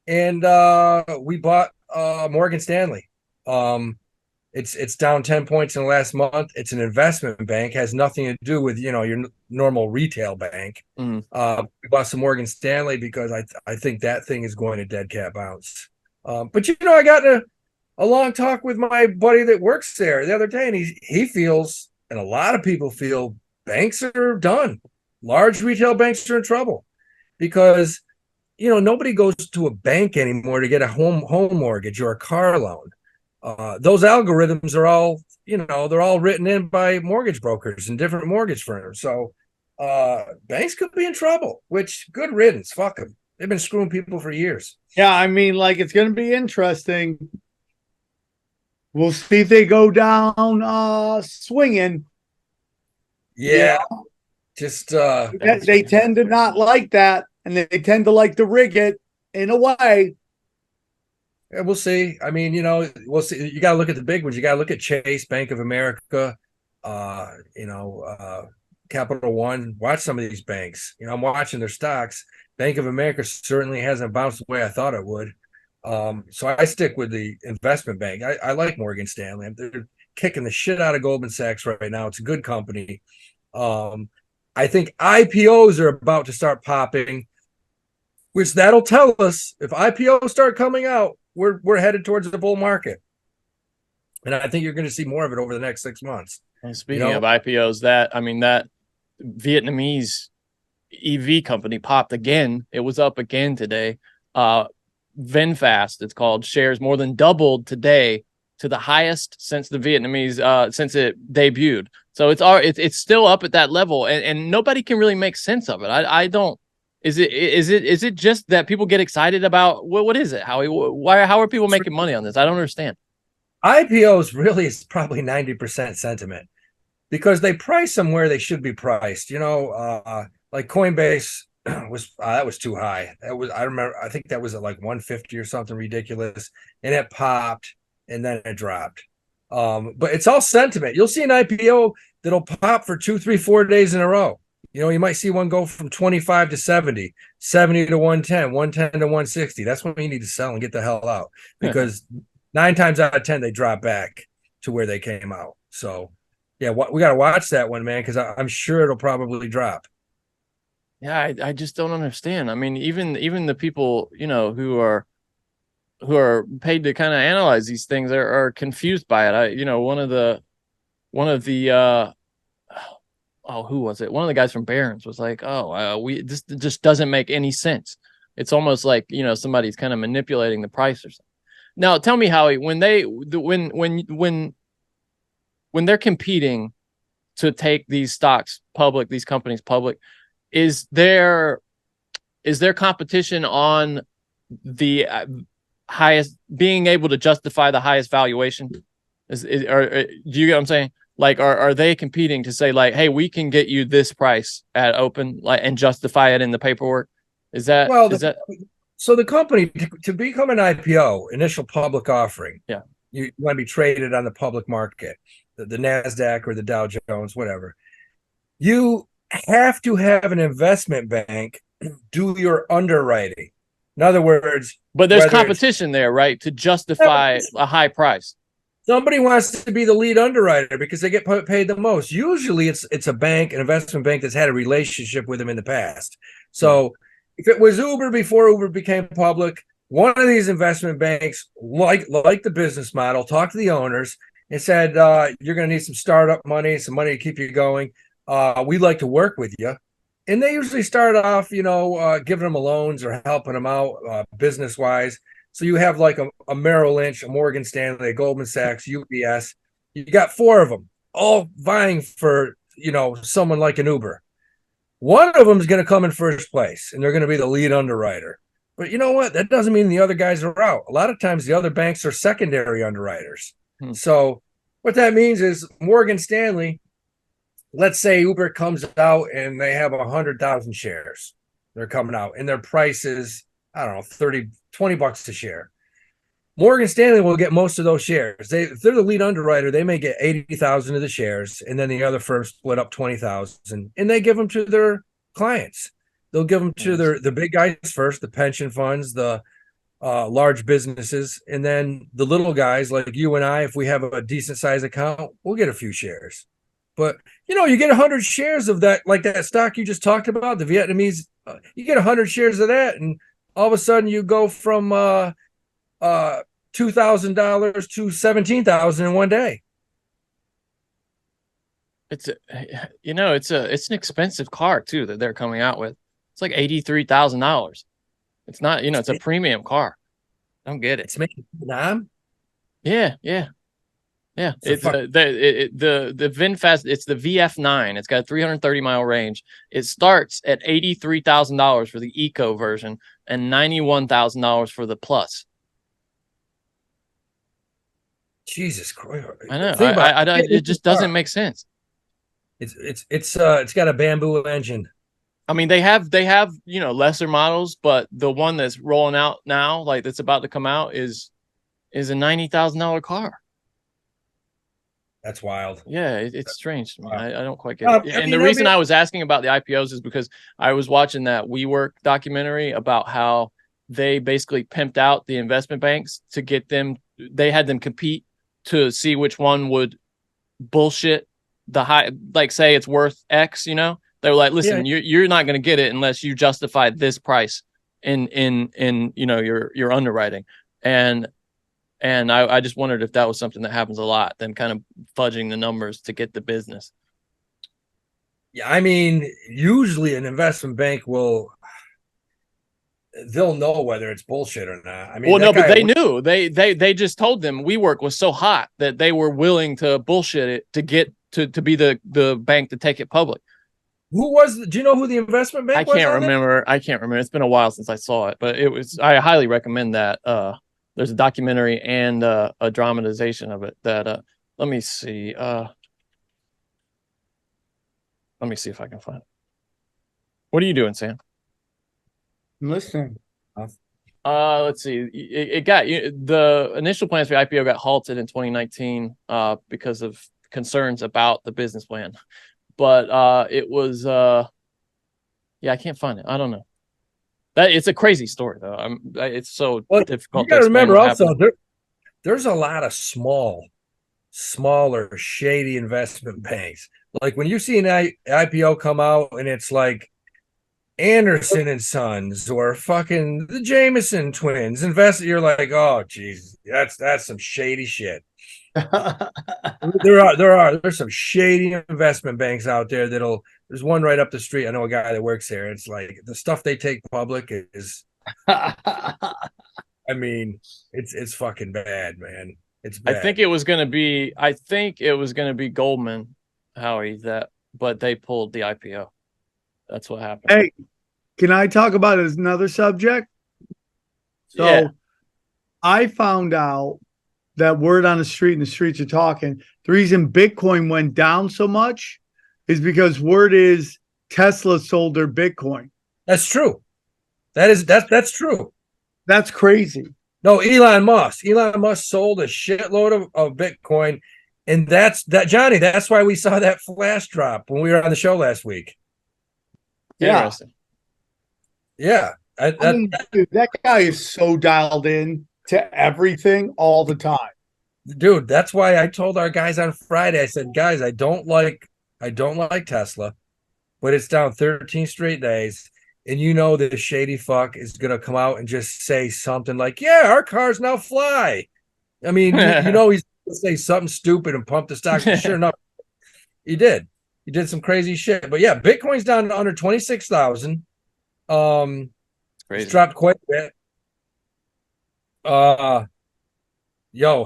and we bought Morgan Stanley. It's down 10 points in the last month. It's an investment bank, has nothing to do with your normal retail bank. We bought some Morgan Stanley because I think that thing is going to dead cat bounce. But I got in a long talk with my buddy that works there the other day, and he feels, and a lot of people feel, banks are done. Large retail banks are in trouble because nobody goes to a bank anymore to get a home mortgage or a car loan. Those algorithms are all, they're all written in by mortgage brokers and different mortgage firms. So banks could be in trouble, which good riddance. Fuck them. They've been screwing people for years. Yeah, I mean, it's going to be interesting. We'll see if they go down swinging. Yeah. Just they tend to not like that, and they tend to like to rig it in a way. Yeah, we'll see. I mean, we'll see. You got to look at the big ones. You got to look at Chase, Bank of America, Capital One. Watch some of these banks. I'm watching their stocks. Bank of America certainly hasn't bounced the way I thought it would. So I stick with the investment bank. I like Morgan Stanley. They're kicking the shit out of Goldman Sachs right now. It's a good company. I think IPOs are about to start popping, which that'll tell us if IPOs start coming out, we're headed towards the bull market. And I think you're going to see more of it over the next 6 months. And speaking of IPOs, that Vietnamese EV company popped again. It was up again today. VinFast, it's called, shares more than doubled today to the highest since the Vietnamese since it debuted. So it's still up at that level, and nobody can really make sense of it. I don't. Is it just that people get excited about what is it, Howie? How are people making money on this? I don't understand. IPOs really is probably 90% sentiment because they price them where they should be priced. Like Coinbase that was too high. I think that was at like 150 or something ridiculous, and it popped and then it dropped. But it's all sentiment. You'll see an IPO that'll pop for 2, 3, 4 days in a row. You might see one go from 25 to 70, 70 to 110, 110 to 160. That's when you need to sell and get the hell out because 9 times out of 10, they drop back to where they came out. So, yeah, we got to watch that one, man, because I'm sure it'll probably drop. Yeah, I just don't understand. I mean, even the people, who are paid to kind of analyze these things are confused by it. One of the who was it? One of the guys from Barron's was like, this just doesn't make any sense. It's almost like, somebody's kind of manipulating the price or something. Now, tell me, Howie, when they're competing to take these stocks public, these companies public, is there competition on the highest, being able to justify the highest valuation? Do you get what I'm saying? Like, are they competing to say, like, hey, we can get you this price at open, like, and justify it in the paperwork? So the company to become an IPO, initial public offering, you want to be traded on the public market, the NASDAQ or the Dow Jones, whatever. You have to have an investment bank do your underwriting. In other words, but there's competition there, right? To justify a high price. Somebody wants to be the lead underwriter because they get paid the most. Usually it's a bank, an investment bank that's had a relationship with them in the past. So if it was Uber before Uber became public, one of these investment banks, like the business model, talked to the owners and said, you're going to need some startup money, some money to keep you going. We'd like to work with you. And they usually start off, giving them loans or helping them out business wise. So you have like a Merrill Lynch, a Morgan Stanley, a Goldman Sachs, UBS. You got 4 of them all vying for, someone like an Uber. One of them is going to come in first place and they're going to be the lead underwriter. But you know what? That doesn't mean the other guys are out. A lot of times the other banks are secondary underwriters. So what that means is Morgan Stanley, let's say Uber comes out and they have 100,000 shares. They're coming out and their price is, I don't know, $20 a share. Morgan Stanley will get most of those shares. If they're the lead underwriter, they may get 80,000 of the shares, and then the other firms split up 20,000, and they give them to their clients. They'll give them to the big guys first, the pension funds, the large businesses, and then the little guys like you and I, if we have a decent size account, we'll get a few shares. But you get 100 shares of that, like that stock you just talked about, the Vietnamese. You get 100 shares of that, and all of a sudden you go from $2,000 to $17,000 in one day. It's an expensive car too that they're coming out with. It's like $83,000. It's not, it's a premium car. I don't get it. It's making Vietnam. Yeah. It's the VinFast. It's the VF9. It's got a 330-mile range. It starts at $83,000 for the Eco version and $91,000 for the Plus. Jesus Christ! I know. It just doesn't make sense. It's got a bamboo engine. I mean, they have lesser models, but the one that's rolling out now, like that's about to come out, is a $90,000 car. That's wild. Yeah, it's strange to me. I don't quite get it. And the reason I was asking about the IPOs is because I was watching that WeWork documentary about how they basically pimped out the investment banks to get them. They had them compete to see which one would bullshit the high, like say it's worth X. They were like, listen, you're not going to get it unless you justify this price in your underwriting. And I just wondered if that was something that happens a lot, them kind of fudging the numbers to get the business. Yeah, I mean, usually an investment bank they'll know whether it's bullshit or not. I mean, well, no, but they knew. They just told them WeWork was so hot that they were willing to bullshit it to get to be the bank to take it public. Do you know who the investment bank was? I can't remember. It's been a while since I saw it, but I highly recommend that. There's a documentary and a dramatization of it that let me see if I can find it. What are you doing, Sam? I'm listening. Let's see. It got the initial plans for the IPO got halted in 2019 because of concerns about the business plan. But it was I can't find it. I don't know. That it's a crazy story though. It's so difficult. You got to remember also there's a lot of smaller shady investment banks. Like when you see an IPO come out and it's like Anderson and Sons or fucking the Jameson twins you're like, oh geez, that's some shady shit. There's some shady investment banks out there there's one right up the street. I know a guy that works there. It's like the stuff they take public is I mean, it's fucking bad, man. It's bad. I think it was gonna be Goldman, Howie, but they pulled the IPO. That's what happened. Hey, can I talk about another subject? So yeah. I found out that word on the street, and the streets are talking. The reason Bitcoin went down so much is because word is Tesla sold their Bitcoin. That's true. That's true. That's crazy. No, Elon Musk sold a shitload of Bitcoin. And Johnny, that's why we saw that flash drop when we were on the show last week. Yeah. Yeah. Dude, that guy is so dialed in to everything all the time. Dude, that's why I told our guys on Friday, I said, guys, I don't like Tesla, but it's down 13 straight days. And the shady fuck is going to come out and just say something like, yeah, our cars now fly. I mean, he's going to say something stupid and pump the stock. Sure enough, he did. He did some crazy shit. But yeah, Bitcoin's down to under 26,000. It's dropped quite a bit.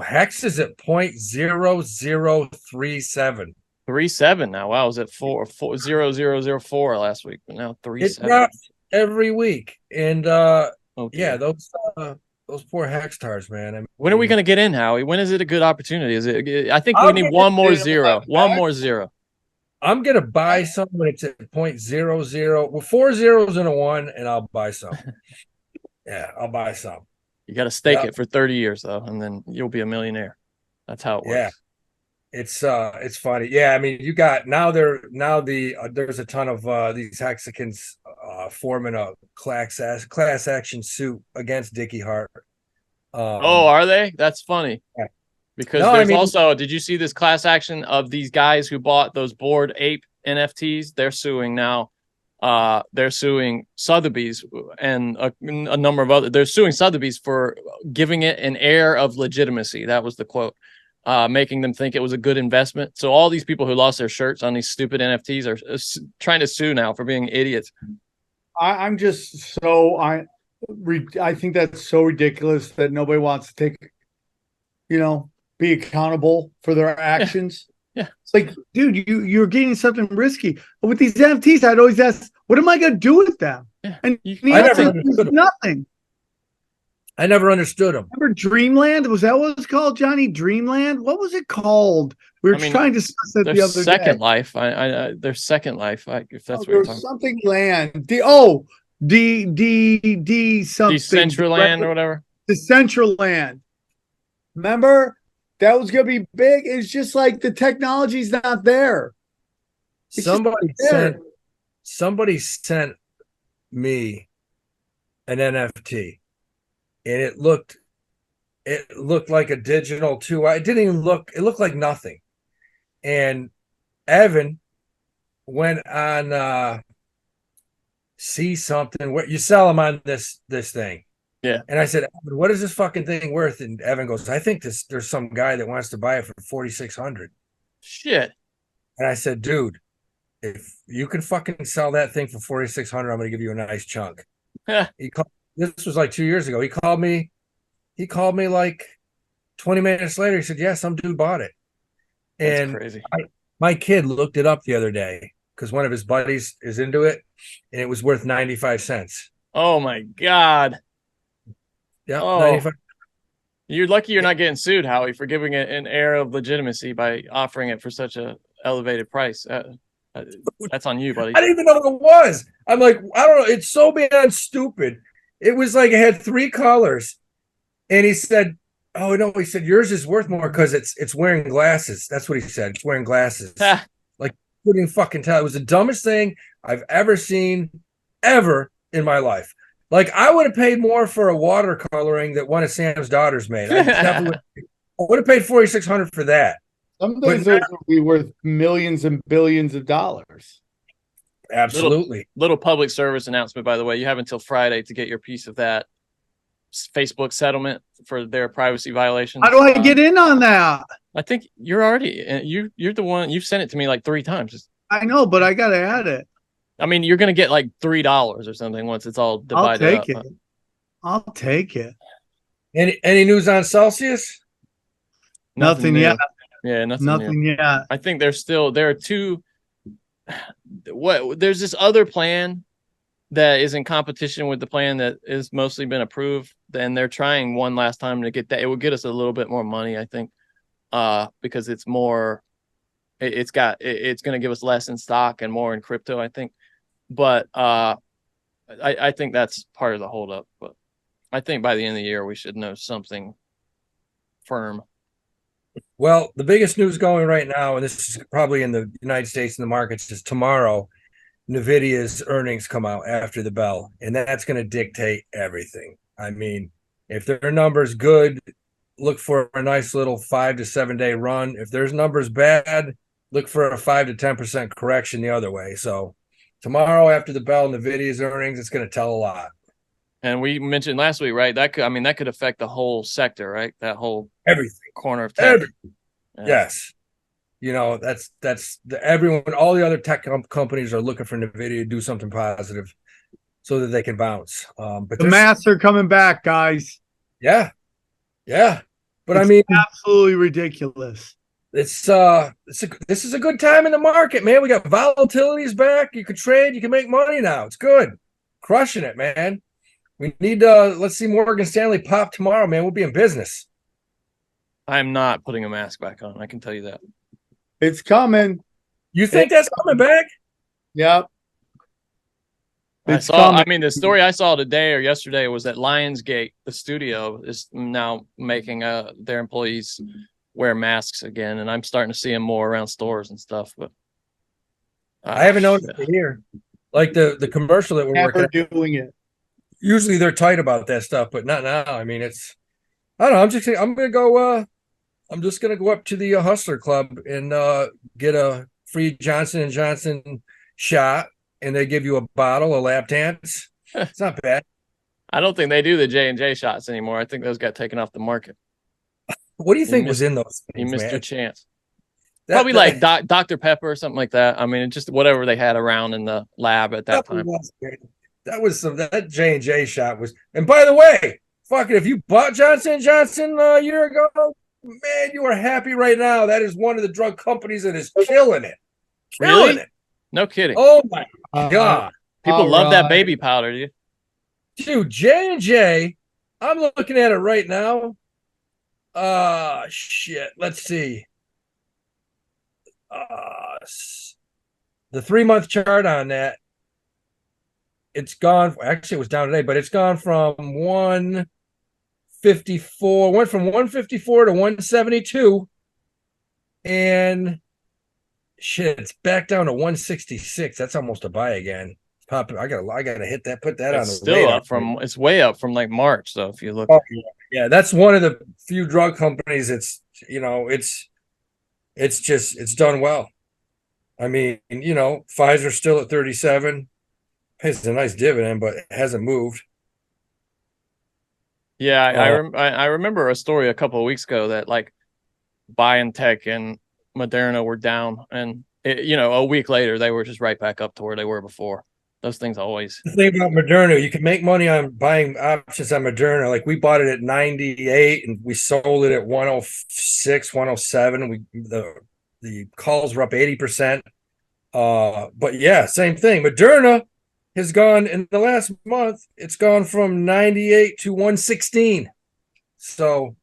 Hex is at 0.0037. 3.7 now. Wow, it was at 4.0004 last week, but now 3.7. It drops every week, and okay. those poor Hextars, man. I mean, when are we going to get in, Howie? When is it a good opportunity? Is it? I think we need one more zero. One more zero. I'm gonna buy some when it's at 0.00. Well, 4 zeros and a 1, and I'll buy some. Yeah, I'll buy some. You got to stake it for 30 years though, and then you'll be a millionaire. That's how it works. Yeah, it's funny. Yeah, I mean, you got there's a ton of these Hexicans forming a class action suit against Dickie Hart. Are they? That's funny. Yeah. Because also, did you see this class action of these guys who bought those Bored Ape NFTs? They're suing now. They're suing Sotheby's and a number of other. They're suing Sotheby's for giving it an air of legitimacy. That was the quote, making them think it was a good investment. So all these people who lost their shirts on these stupid NFTs are trying to sue now for being idiots. I'm just so I think that's so ridiculous that nobody wants to take, be accountable for their actions. Yeah. It's like, dude, you're getting something risky. But with these NFTs, I'd always ask, what am I going to do with them? Yeah. And nothing. I never understood them. Remember Dreamland? Was that what it was called, Johnny? Dreamland? What was it called? We were trying to discuss that the other Second day. Life. Their Second Life. If that's what you're talking about. Something land. D something. Decentraland or whatever. Decentraland. Remember? That was going to be big. It's just like the technology's not there. Somebody sent me an NFT, and it looked like a digital too. It didn't even look. It looked like nothing. And Evan went on see something where you sell them on this thing. Yeah. And I said, what is this fucking thing worth? And Evan goes, I think there's some guy that wants to buy it for 4,600. Shit. And I said, dude, if you can fucking sell that thing for 4,600, I'm going to give you a nice chunk. This was like 2 years ago. He called me like 20 minutes later. He said, yeah, some dude bought it. And that's crazy. My kid looked it up the other day because one of his buddies is into it, and it was worth 95 cents. Oh my God. Yeah. Oh. 95. You're lucky you're not getting sued, Howie, for giving it an air of legitimacy by offering it for such a elevated price. That's on you, buddy. I didn't even know what it was. I'm like, I don't know. It's so beyond stupid. It was like it had 3 colors, and he said, "Oh no," he said, "Yours is worth more because it's wearing glasses." That's what he said. It's wearing glasses. Like, couldn't fucking tell. It was the dumbest thing I've ever seen ever in my life. Like, I would have paid more for a watercoloring that one of Sam's daughters made. I would have paid 4,600 for that. Some things would be worth millions and billions of dollars. Absolutely. Little public service announcement, by the way. You have until Friday to get your piece of that Facebook settlement for their privacy violations. How do I get in on that? I think you're already you're the one. You've sent it to me like 3 times. I know, but I got to add it. I mean, you're going to get like $3 or something once it's all divided up. I'll take it. Any news on Celsius? Nothing yet. Yeah, nothing yet. I think there are 2. There's this other plan that is in competition with the plan that is mostly been approved. Then they're trying one last time to get that. It will get us a little bit more money, I think, because it's more. It's going to give us less in stock and more in crypto, I think. But I think that's part of the holdup. But I think by the end of the year we should know something firm. Well, the biggest news going right now, and this is probably in the United States and the markets, is tomorrow, NVIDIA's earnings come out after the bell, and that's going to dictate everything. I mean, if their numbers good, look for a nice little 5 to 7 day run. If there's numbers bad, look for a 5 to 10% correction the other way. So tomorrow after the bell, NVIDIA's earnings, it's going to tell a lot. And we mentioned last week, right? That could affect the whole sector, right? That whole everything corner of tech. Yeah. Yes. Everyone, all the other tech companies are looking for NVIDIA to do something positive so that they can bounce. But The masks are coming back, guys. yeah. But It's I mean, absolutely ridiculous. this is a good time in the market, man. We got volatility's back. You can trade, you can make money now. It's good. Crushing it, man. We need let's see Morgan Stanley pop tomorrow, man. We'll be in business. I'm not putting a mask back on. I can tell you that. It's coming. You think that's coming back? Yep. The story I saw today or yesterday was that Lionsgate, the studio, is now making their employees wear masks again, and I'm starting to see them more around stores and stuff. But I haven't noticed it here. Like the commercial that we're working Never doing it. Usually they're tight about that stuff, but not now. I mean, I don't know. I'm just gonna go up to the Hustler Club and get a free Johnson & Johnson shot, and they give you a bottle of lap dance. It's not bad. I don't think they do the J&J shots anymore. I think those got taken off the market. What do you think was in those things, you missed man? your chance. Probably like Dr. Pepper or something like that. I mean, just whatever they had around in the lab at that time. That J&J shot was. And by the way, fucking, if you bought Johnson & Johnson a year ago, man, you are happy right now. That is one of the drug companies that is killing it. Killing it. No kidding. Oh my God. People love that baby powder, dude. Dude, J&J, I'm looking at it right now. Shit. Let's see. The 3-month chart on that, it's gone. Actually, it was down today, but it's gone from 154, went from 154 to 172, and shit, it's back down to 166. That's almost a buy again. Pop, I gotta hit that. Put that it's on the still radar. up from. It's way up from like March. So if you look, yeah, that's one of the few drug companies. It's it's done well. I mean, Pfizer's still at 37. Pays a nice dividend, but it hasn't moved. Yeah, I remember a story a couple of weeks ago that like BioNTech and Moderna were down, and a week later they were just right back up to where they were before. Those things always. The thing about Moderna, you can make money on buying options on Moderna. Like we bought it at 98 and we sold it at 106, 107. The calls were up 80%. But yeah, same thing. Moderna has gone in the last month, it's gone from 98 to 116. So,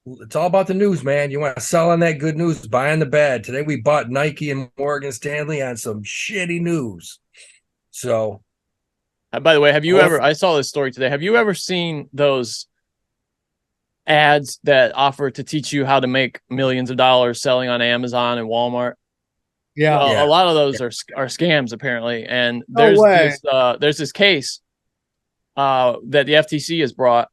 it's all about the news, man. You want to sell on that good news, buy on the bad. Today we bought Nike and Morgan Stanley on some shitty news. So, by the way, have you ever? I saw this story today. Have you ever seen those ads that offer to teach you how to make millions of dollars selling on Amazon and Walmart? Yeah, a lot of those are scams apparently. And there's this case that the FTC has brought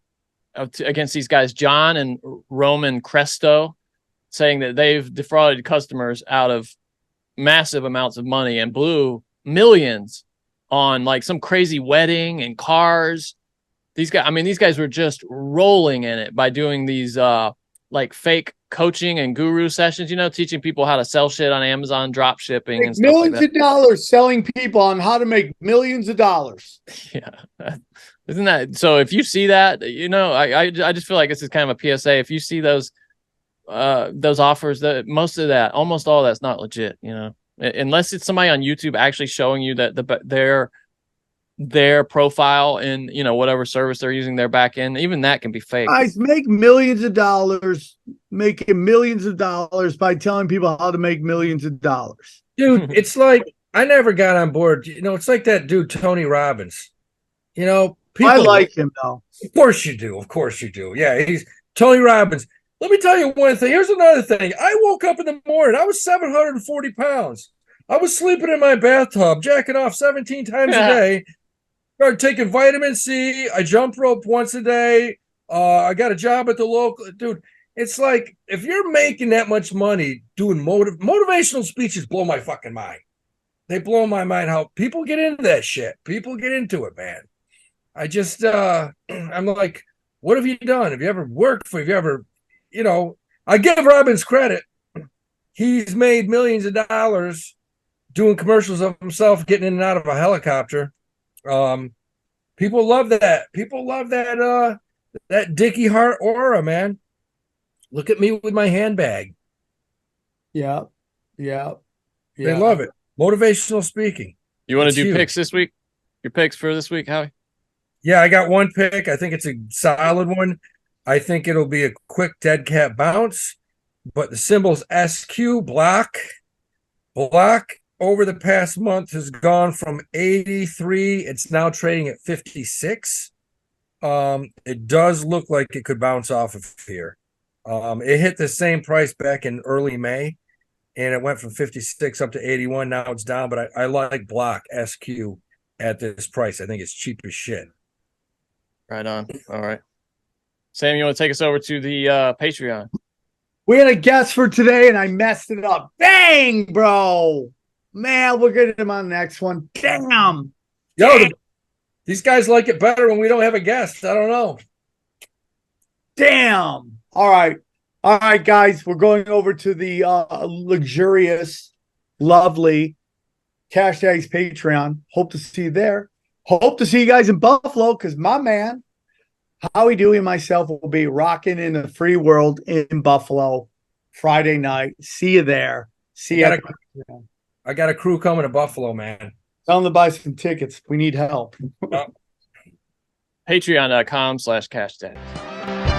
against these guys, John and Roman Cresto, saying that they've defrauded customers out of massive amounts of money and blew millions on like some crazy wedding and cars. These guys were just rolling in it by doing these like fake coaching and guru sessions, teaching people how to sell shit on Amazon, drop shipping, and stuff millions like that. of dollars selling people on how to make millions of dollars. Yeah. Isn't that so? If you see that, I just feel like this is kind of a PSA. If you see those offers, that almost all that's not legit, unless it's somebody on YouTube actually showing you that their profile in whatever service they're using their back end, even that can be fake. Guys make millions of dollars, making millions of dollars by telling people how to make millions of dollars. Dude, it's like I never got on board. It's like that dude Tony Robbins. People, I like him though. Of course you do. Of course you do. Yeah, he's Tony Robbins. Let me tell you one thing. Here's another thing. I woke up in the morning. I was 740 pounds. I was sleeping in my bathtub, jacking off 17 times a day. Started taking vitamin C. I jump rope once a day. I got a job at the local. Dude, it's like if you're making that much money doing motivational speeches, blow my fucking mind. They blow my mind how people get into that shit. People get into it, man. I just, I'm like, what have you done? Have you ever worked for, I give Robbins credit. he's made millions of dollars doing commercials of himself getting in and out of a helicopter. People love that. People love that Dickie Hart aura, man. Look at me with my handbag. Yeah. They love it. Motivational speaking. You want to do huge. picks this week? Your picks for this week, Howie? Yeah, I got one pick. I think it's a solid one. I think it'll be a quick dead cat bounce, but the symbol's SQ, block. Block over the past month has gone from 83. It's now trading at 56. It does look like it could bounce off of here. It hit the same price back in early May, and it went from 56 up to 81. Now it's down, but I like block SQ at this price. I think it's cheap as shit. Right on. All right. Sam, you want to take us over to the Patreon? We had a guest for today, and I messed it up. Dang, bro. Man, we'll get him on the next one. Damn. These guys like it better when we don't have a guest. I don't know. Damn. All right, guys. We're going over to the luxurious, lovely Cash Daddies Patreon. Hope to see you there. Hope to see you guys in Buffalo because my man, Howie, Dewey, and myself will be rocking in the free world in Buffalo Friday night. See you there. See you. I got a crew coming to Buffalo, man. Tell them to buy some tickets. We need help. Patreon.com/CashDaddies.